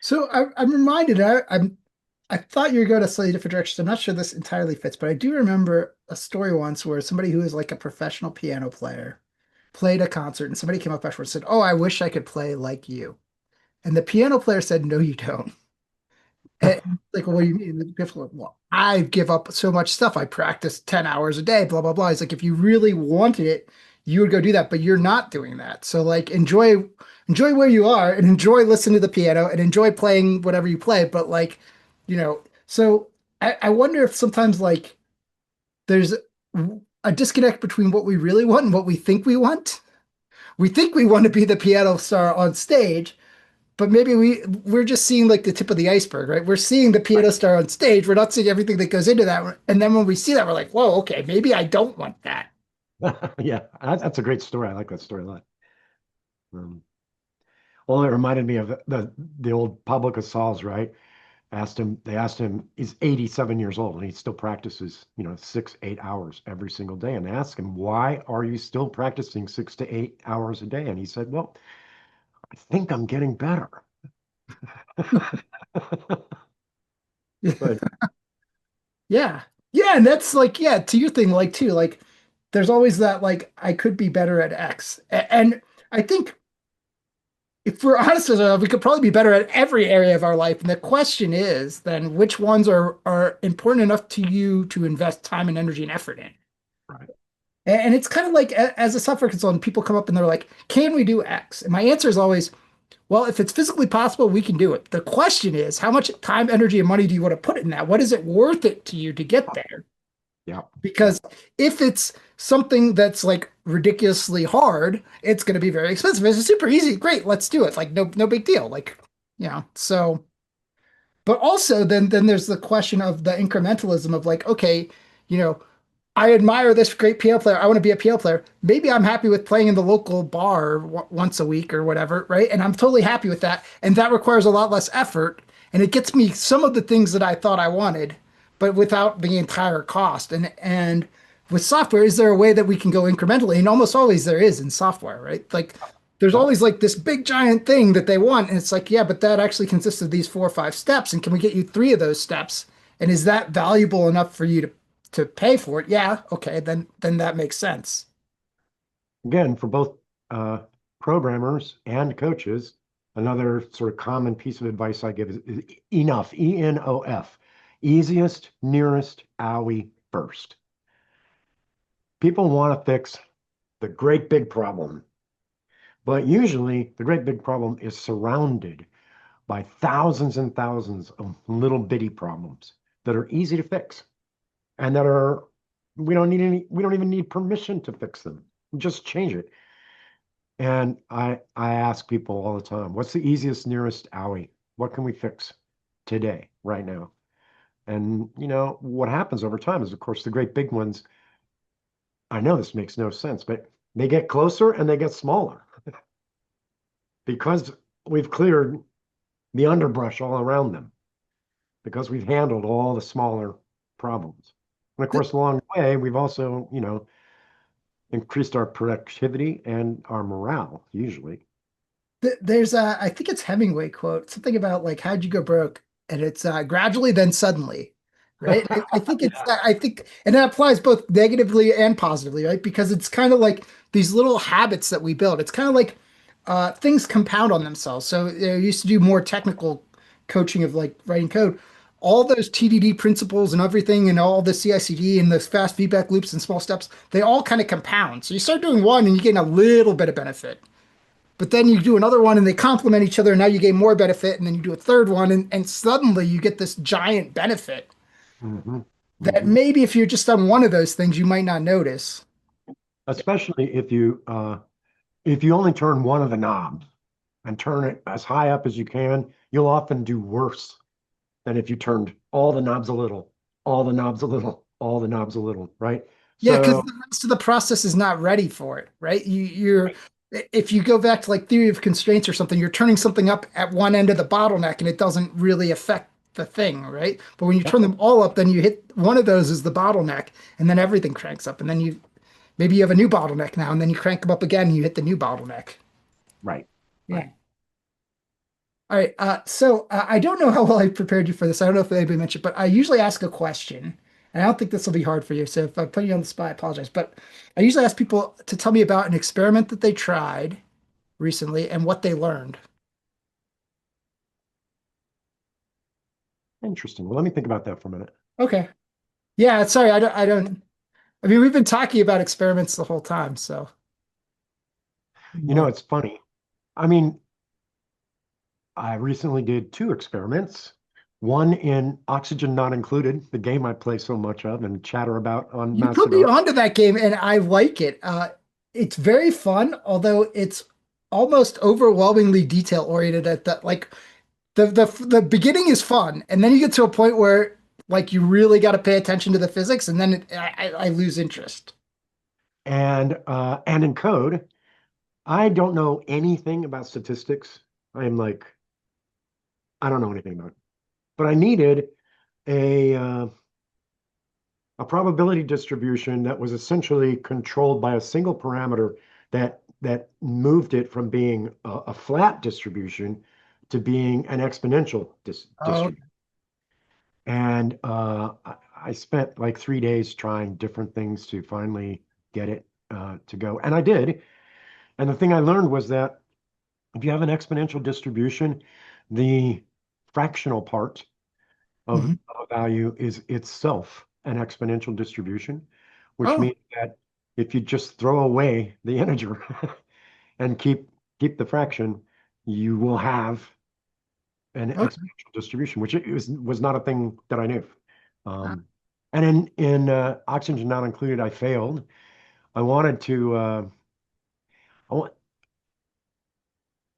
So I'm reminded. I thought you were going a slightly different direction. I'm not sure this entirely fits, but I do remember a story once where somebody who was like a professional piano player played a concert, and somebody came up afterwards and said, "Oh, I wish I could play like you." And the piano player said, "No, you don't." And like, well, what do you mean? The people are like, well, I give up so much stuff. I practice 10 hours a day, blah, blah, blah. He's like, if you really wanted it, you would go do that, but you're not doing that. So like enjoy where you are and enjoy listening to the piano and enjoy playing whatever you play. But like, so I wonder if sometimes like there's a disconnect between what we really want and what we think we want. We think we want to be the piano star on stage, but maybe we're just seeing like the tip of the iceberg, right? We're seeing the piano star on stage. We're not seeing everything that goes into that. And then when we see that, we're like, whoa, okay, maybe I don't want that. Yeah, that's a great story. I like that story a lot. Um, well, it reminded me of the old Pablo Casals, right? They asked him, he's 87 years old and he still practices, 6, 8 hours every single day. And they asked him, why are you still practicing 6 to 8 hours a day? And he said, well, I think I'm getting better. But Yeah. Yeah. And that's like, yeah, to your thing, like too, like there's always that like I could be better at X. And I think if we're honest with ourselves, we could probably be better at every area of our life. And the question is then which ones are important enough to you to invest time and energy and effort in? And it's kind of like as a software consultant, people come up and they're like, "Can we do X?" And my answer is always, "Well, if it's physically possible, we can do it." The question is, how much time, energy, and money do you want to put in that? What is it worth it to you to get there? Yeah. Yeah. Because if it's something that's like ridiculously hard, it's going to be very expensive. If it's super easy, great, let's do it. Like no big deal. Like, so but also then there's the question of the incrementalism of like, okay, you know, I admire this great PL player. I want to be a PL player. Maybe I'm happy with playing in the local bar once a week or whatever, right? And I'm totally happy with that. And that requires a lot less effort. And it gets me some of the things that I thought I wanted, but without the entire cost. And with software, is there a way that we can go incrementally? And almost always there is in software, right? Like there's Yep. always like this big giant thing that they want. And it's like, yeah, but that actually consists of these 4 or 5 steps. And can we get you 3 of those steps? And is that valuable enough for you to pay for it? Yeah, okay, then that makes sense. Again, for both uh, programmers and coaches, another sort of common piece of advice I give is enough, ENOF, easiest, nearest, owie first. People want to fix the great big problem, but usually the great big problem is surrounded by thousands and thousands of little bitty problems that are easy to fix and that are we don't even need permission to fix them. Just change it. And I ask people all the time, what's the easiest, nearest owie? What can we fix today, right now? And what happens over time is, of course, the great big ones. I know this makes no sense, but they get closer and they get smaller because we've cleared the underbrush all around them, because we've handled all the smaller problems. And of Th- course, along the way, we've also, increased our productivity and our morale, usually. There's I think it's Hemingway quote, something about like how'd you go broke? And it's gradually then suddenly, right? I think it's Yeah. I think and that applies both negatively and positively, right? Because it's kind of like these little habits that we build. It's kind of like things compound on themselves. So I used to do more technical coaching of like writing code. All those TDD principles and everything, and all the CI/CD and those fast feedback loops and small steps, they all kind of compound. So you start doing one and you gain a little bit of benefit. But then you do another one and they complement each other, and now you gain more benefit. And then you do a third one, and suddenly you get this giant benefit Hmm. that Hmm. maybe if you're just done one of those things, you might not notice. Especially if you only turn one of the knobs and turn it as high up as you can, you'll often do worse than if you turned all the knobs a little, all the knobs a little, all the knobs a little, right? Yeah, because So, the rest of the process is not ready for it, right? If you go back to like theory of constraints or something, you're turning something up at one end of the bottleneck and it doesn't really affect the thing, right? But when you yep, turn them all up, then you hit one of those is the bottleneck, and then everything cranks up, and then maybe you have a new bottleneck now, and then you crank them up again, and you hit the new bottleneck. right, Yeah. right. All right. So I don't know how well I prepared you for this. I don't know if anybody mentioned, but I usually ask a question, and I don't think this will be hard for you. So if I put you on the spot, I apologize. But I usually ask people to tell me about an experiment that they tried recently and what they learned. Interesting. Well, let me think about that for a minute. Okay. Yeah. Sorry. I don't. I mean, we've been talking about experiments the whole time. So. It's funny. I mean, I recently did two experiments. One in Oxygen Not Included, the game I play so much of and chatter about on You Mad put me Cigar. onto that game, and I like it. It's very fun, although it's almost overwhelmingly detail oriented at that. Like the beginning is fun, and then you get to a point where like you really got to pay attention to the physics, and then I lose interest. And in code, I don't know anything about statistics. I am like, I don't know anything about it. But I needed a uh, a probability distribution that was essentially controlled by a single parameter that moved it from being a flat distribution to being an exponential Oh, distribution. And I spent like 3 days trying different things to finally get it to go. And I did. And the thing I learned was that if you have an exponential distribution, the fractional part of mhm. a value is itself an exponential distribution, which Oh, means that if you just throw away the integer and keep the fraction, you will have an Okay. exponential distribution, which was not a thing that I knew. Uh, Um, and in oxygen not included, I failed. I wanted to. I want.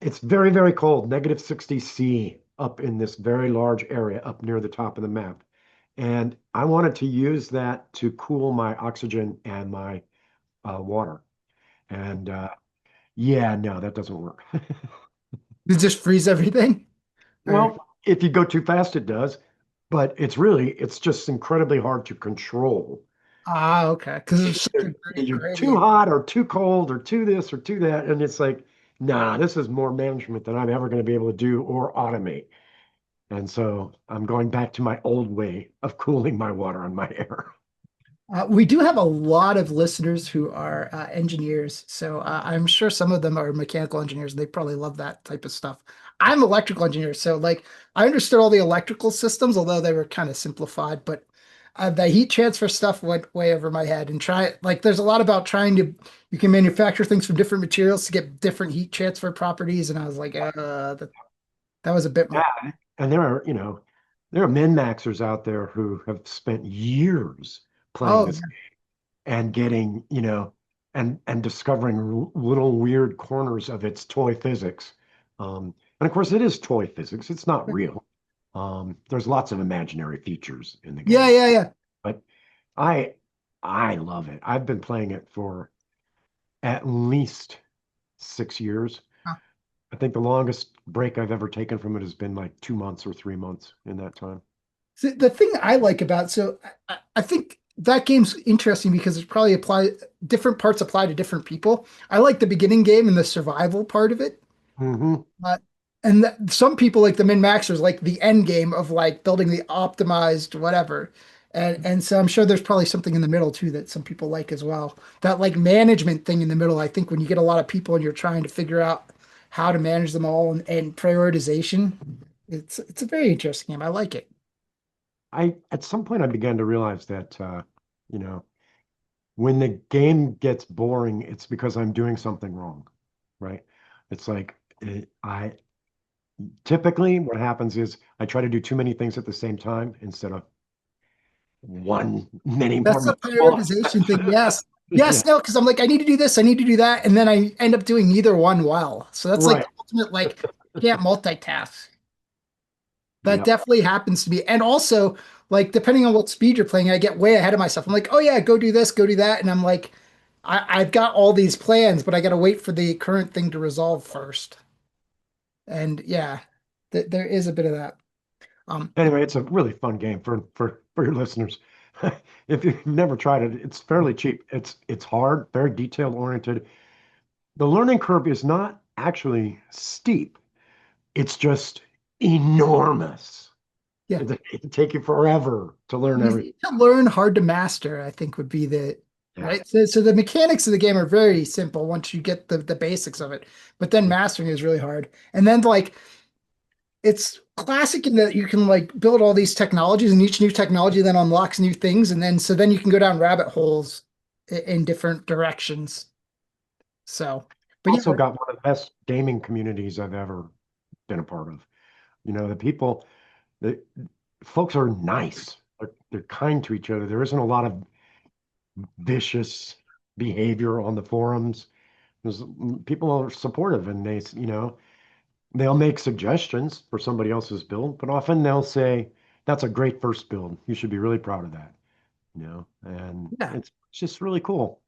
It's very, very cold, -60 C up in this very large area up near the top of the map. And I wanted to use that to cool my oxygen and my water. And yeah, no, that doesn't work. you just freeze everything? Or Well, if you go too fast, it does. But it's just incredibly hard to control. okay. Because it's such a great You're too gradient. hot or too cold or too this or too that. And it's like, nah, this is more management than I'm ever going to be able to do or automate. And so I'm going back to my old way of cooling my water and my air. We do have a lot of listeners who are engineers, so I'm sure some of them are mechanical engineers. They probably love that type of stuff. I'm electrical engineer, so like I understood all the electrical systems, although they were kind of simplified. But the heat transfer stuff went way over my head. And there's a lot about trying to you can manufacture things from different materials to get different heat transfer properties, and I was like, that was a bit much. Yeah. And there are min-maxers out there who have spent years playing Oh, this and getting, and discovering little weird corners of its toy physics. And of course, it is toy physics. It's not yeah, real. There's lots of imaginary features in the yeah, game, yeah, yeah. but I I love it. I've been playing it for at least 6 years. I think the longest break I've ever taken from it has been like 2 months or 3 months in that time. The thing I like about I think that game's interesting because it's probably apply different parts apply to different people. I like the beginning game and the survival part of it. Hmm. Uh, and some people like the min-maxers like the end game of like building the optimized whatever. And so I'm sure there's probably something in the middle too that some people like as well. That like management thing in the middle, I think when you get a lot of people and you're trying to figure out how to manage them all and prioritization, it's a very interesting game. I like it. I at some point I began to realize that you know, when the game gets boring, it's because I'm doing something wrong, right? It's like I typically what happens is I try to do too many things at the same time instead of one many more That's the multiple. prioritization thing. Yes. Yeah, Yes, no, because I'm like, I need to do this, I need to do that, and then I end up doing neither one well. So that's like right. the ultimate, like, can't multitask. That Yep. definitely happens to be. And also, like, depending on what speed you're playing, I get way ahead of myself. I'm like, oh yeah, go do this, go do that. And I'm like, I've got all these plans, but I got to wait for the current thing to resolve first. And yeah, there is a bit of that. Um, Anyway, it's a really fun game for your listeners. If you've never tried it, it's fairly cheap. It's hard, very detail oriented. The learning curve is not actually steep. It's just enormous. yeah. It'd take you forever to learn everything. Easy to learn, hard to master, I think would be the Yeah. right. So the mechanics of the game are very simple once you get the basics of it, but then mastering is really hard. And then like it's classic in that you can like build all these technologies, and each new technology then unlocks new things, and then so then you can go down rabbit holes in different directions. So, but Also yeah, got one of the best gaming communities I've ever been a part of. The people, the folks are nice. They're kind to each other. There isn't a lot of vicious behavior on the forums. People are supportive and they'll make suggestions for somebody else's build, but often they'll say, that's a great first build. You should be really proud of that, and yeah, it's just really cool.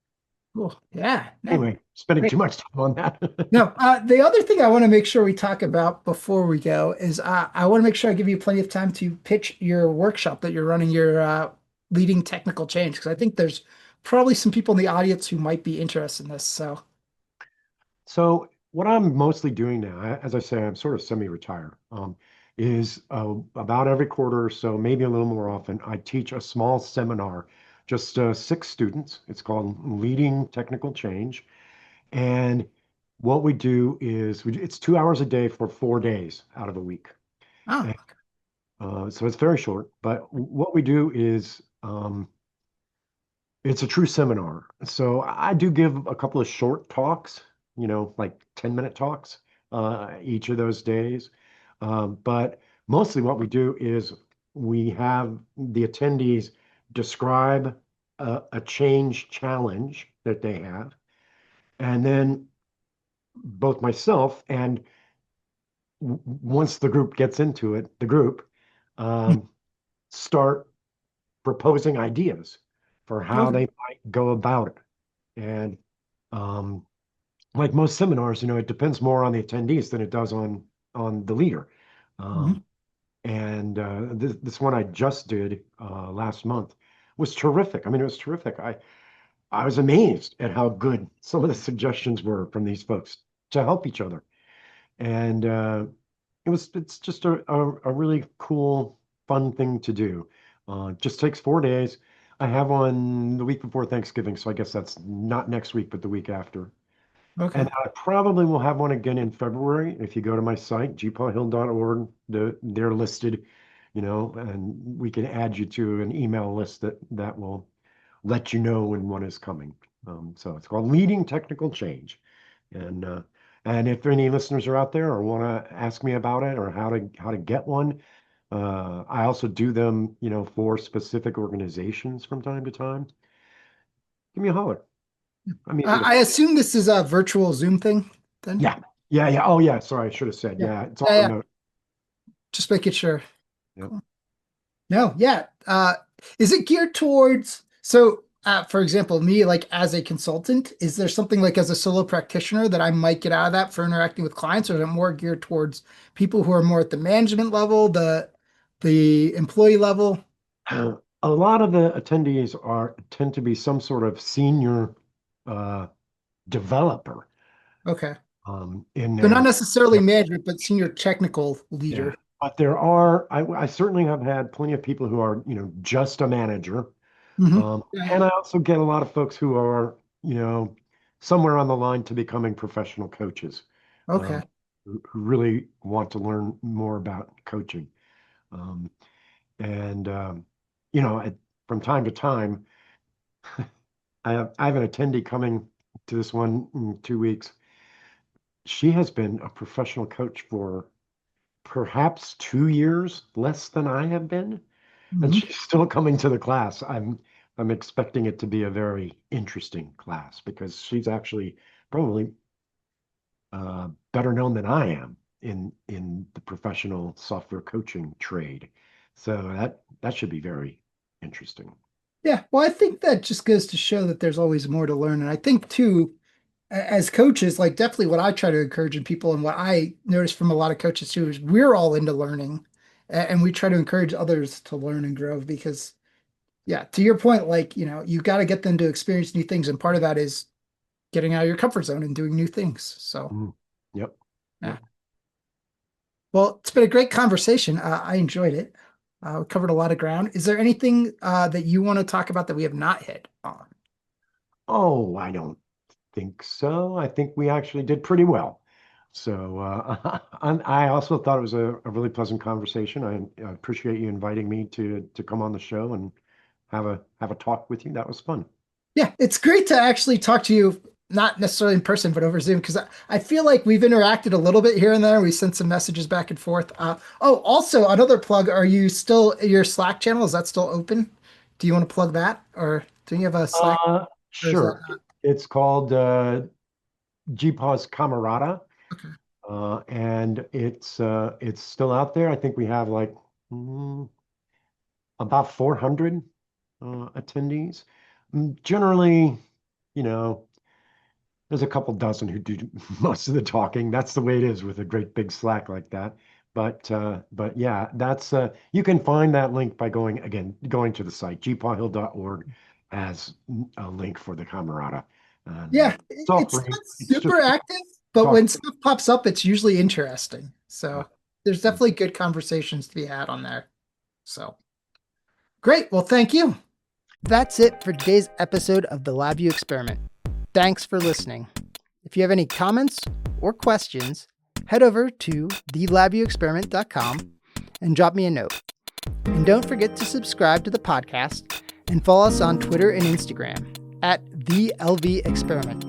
cool. Yeah, no, Anyway, spending great. too much time on that. No, the other thing I want to make sure we talk about before we go is I want to make sure I give you plenty of time to pitch your workshop that you're running, your leading technical change, because I think there's probably some people in the audience who might be interested in this. So, So what I'm mostly doing now, as I say, I'm sort of semi-retired, is about every quarter or so, maybe a little more often, I teach a small seminar, just 6 students. It's called Leading Technical Change. And what we do is it's 2 hours a day for 4 days out of a week. oh, And, so it's very short. But what we do is It's a true seminar. So I do give a couple of short talks, like 10-minute talks each of those days. But mostly what we do is we have the attendees describe a change challenge that they have. And then both myself and once the group gets into it, the group um, start proposing ideas for how Okay. they might go about it. And um, like most seminars, it depends more on the attendees than it does on the leader. Mhm. Um, and this one I just did last month was terrific. I mean, it was terrific. I was amazed at how good some of the suggestions were from these folks to help each other. And it's just a really cool, fun thing to do. Just takes 4 days. I have one the week before Thanksgiving, so I guess that's not next week, but the week after. Okay. And I probably will have one again in February. If you go to my site, geepawhill.org, they're listed, and we can add you to an email list that will let you know when one is coming. So it's called Leading Technical Change. And and if any listeners are out there or want to ask me about it or how to get one, I also do them, for specific organizations from time to time. Give me a holler. I'm easy to I assume this is a virtual Zoom thing then? Yeah. Yeah. Yeah. Oh, yeah. Sorry. I should have said. Yeah. Yeah. It's all Yeah, yeah. remote. Just making sure. Yep. No, yeah. Is it geared towards, so for example, me like as a consultant, is there something like as a solo practitioner that I might get out of that for interacting with clients, or is it more geared towards people who are more at the management level, the employee level? A lot of the attendees tend to be some sort of senior uh, developer Okay. in So not there. necessarily management, but senior technical Yeah. leader. But I certainly have had plenty of people who are, just a manager. Yeah. And I also get a lot of folks who are, somewhere on the line to becoming professional coaches, Okay. um, who really want to learn more about coaching. Um, and, from time to time, I have an attendee coming to this one in 2 weeks. She has been a professional coach for perhaps 2 years, less than I have been. And Mhm. she's still coming to the class. I'm expecting it to be a very interesting class because she's actually probably better known than I am in the professional software coaching trade. So that should be very interesting. Yeah. Well, I think that just goes to show that there's always more to learn. And I think too, as coaches, like definitely what I try to encourage in people and what I notice from a lot of coaches too is we're all into learning and we try to encourage others to learn and grow because yeah, to your point, like, you got to get them to experience new things. And part of that is getting out of your comfort zone and doing new things. So Mm. Yep. yeah. Yep. Well, it's been a great conversation. I enjoyed it. We covered a lot of ground. Is there anything that you want to talk about that we have not hit on? Oh, I don't think so. I think we actually did pretty well. So I also thought it was a really pleasant conversation. I appreciate you inviting me to come on the show and have a talk with you. That was fun. Yeah, it's great to actually talk to you, not necessarily in person, but over Zoom, because I feel like we've interacted a little bit here and there. We sent some messages back and forth. Also, another plug, are you still, your Slack channel, is that still open? Do you want to plug that? Or do you have a Slack? Or is that Sure. It's called GPAW's Camarada, okay? and it's still out there. I think we have like mm, about 400 attendees. Generally, you know, there's a couple dozen who do most of the talking. That's the way it is with a great big Slack like that. But yeah, that's you can find that link by going to the site, geepawhill.org as a link for the Camerata. And Yeah, it's all it's free. not It's just super active, but talk. when stuff pops up, it's usually interesting. Uh, So there's definitely good conversations to be had on there. So great. Well, thank you. That's it for today's episode of the LabVIEW Experiment. Thanks for listening. If you have any comments or questions, head over to thelabviewexperiment.com and drop me a note. And don't forget to subscribe to the podcast and follow us on Twitter and Instagram at the LV Experiment.